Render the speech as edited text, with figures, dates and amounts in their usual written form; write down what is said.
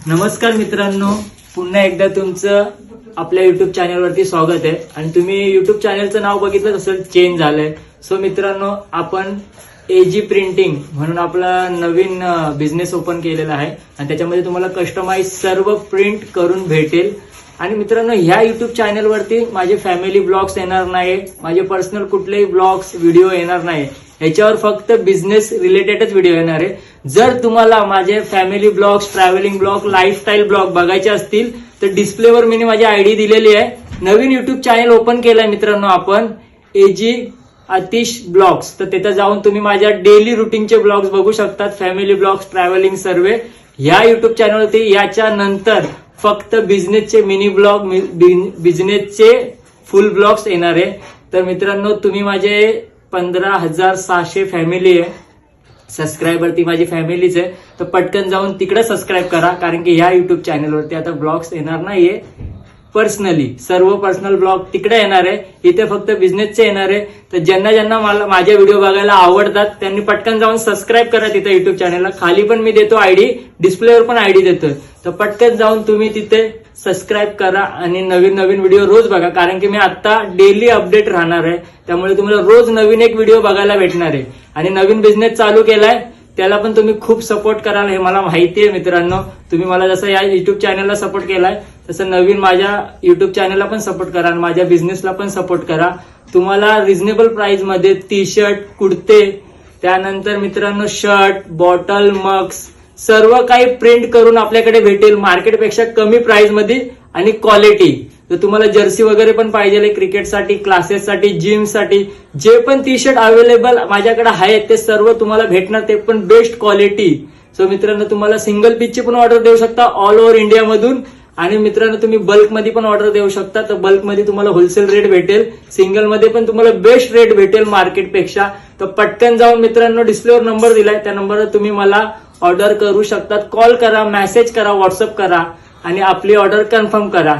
नमस्कार मित्रांनो, पुन्हा एकदा तुमचं आपल्या युट्यूब चॅनलवरती स्वागत आहे. आणि तुम्ही युट्यूब चॅनलचं नाव बघितलं असेल, चेंज झालंय. सो मित्रांनो, आपण एजी प्रिंटिंग म्हणून आपला नवीन बिझनेस ओपन केलेला आहे आणि त्याच्यामध्ये तुम्हाला कस्टमाइज सर्व प्रिंट करून भेटेल. आणि मित्रांनो, ह्या युट्यूब चॅनलवरती माझे फॅमिली ब्लॉग्स येणार नाही, माझे पर्सनल कुठलेही ब्लॉग्स व्हिडिओ येणार नाही. ह्याच्यावर फक्त बिझनेस रिलेटेडच व्हिडिओ येणार आहे. जर तुम्हाला माझे family blogs, travelling blog, lifestyle blog बघायचे असतील तर डिस्प्लेवर मी माझी आयडी दिलेली आहे. नवीन युट्यूब चॅनल ओपन केलंय मित्रांनो आपण, एजी आतिश ब्लॉग्स. तर तिथे जाऊन तुम्ही माझ्या डेली रुटीनचे ब्लॉग्स बघू शकतात, फॅमिली ब्लॉग्स, ट्रॅव्हलिंग सर्व. ह्या युट्यूब चॅनलवरती याच्या नंतर फक्त बिझनेसचे मिनी ब्लॉग, बिझनेसचे फुल ब्लॉग्स येणार आहे. तर मित्रांनो, तुम्ही माझे 15,600 फॅमिली आहे सबस्क्रायबर, ती माझी फॅमिलीच आहे. तर पटकन जाऊन तिकडे सबस्क्राईब करा, कारण की ह्या युट्यूब चॅनलवरती आता ब्लॉग्स येणार नाहीये. पर्सनली सर्व पर्सनल ब्लॉग तिकडे येणार आहे, इथे फक्त बिझनेसचे येणार आहे. तर ज्यांना ज्यांना मला माझे व्हिडिओ बघायला आवडतात त्यांनी पटकन जाऊन सबस्क्राईब करा तिथे युट्यूब चॅनलला. खाली पण मी देतो आयडी, डिस्प्लेवर पण आयडी देतो. तर पटकन जाऊन तुम्ही तिथे सबस्क्राईब करा आणि नवीन नवीन व्हिडिओ रोज बघा, कारण की मी आता डेली अपडेट राहणार आहे. त्यामुळे तुम्हाला रोज नवीन एक व्हिडिओ बघायला भेटणार आहे. आणि नवीन बिझनेस चालू केलाय, त्याला पण तुम्ही खूप सपोर्ट कराल हे मला माहिती आहे मित्रांनो. तुम्ही मला जसं या युट्यूब चॅनलला सपोर्ट केलाय तसं नवीन माझ्या युट्यूब चॅनलला पण सपोर्ट करा आणि माझ्या बिझनेसला पण सपोर्ट करा. तुम्हाला रिझनेबल प्राइस मध्ये टी शर्ट, कुर्ते, त्यानंतर मित्रांनो शर्ट, बॉटल, मग्स सर्व काही प्रिंट करून आपल्याकडे भेटेल मार्केटपेक्षा कमी प्राइस मध्ये आणि क्वालिटी. तर तुम्हाला जर्सी वगैरे पण पाहिजे क्रिकेटसाठी, क्लासेससाठी, जिमसाठी, जे पण टी शर्ट अवेलेबल माझ्याकडे आहेत ते सर्व तुम्हाला भेटणार, ते पण बेस्ट क्वालिटी. सो मित्रांनो, तुम्हाला सिंगल पीसची पण ऑर्डर देऊ शकता ऑल ओव्हर इंडिया मधून. आणि मित्रांनो, तुम्ही बल्कमध्ये पण ऑर्डर देऊ शकता. तर बल्कमध्ये तुम्हाला होलसेल रेट भेटेल, सिंगलमध्ये पण तुम्हाला बेस्ट रेट भेटेल मार्केटपेक्षा. तर पटकन जाऊन मित्रांनो, डिस्प्लेवर नंबर दिलाय, त्या नंबरवर तुम्ही मला ऑर्डर करू शकतात. कॉल करा, मेसेज करा, व्हॉट्सअप करा आणि आपली ऑर्डर कन्फर्म करा.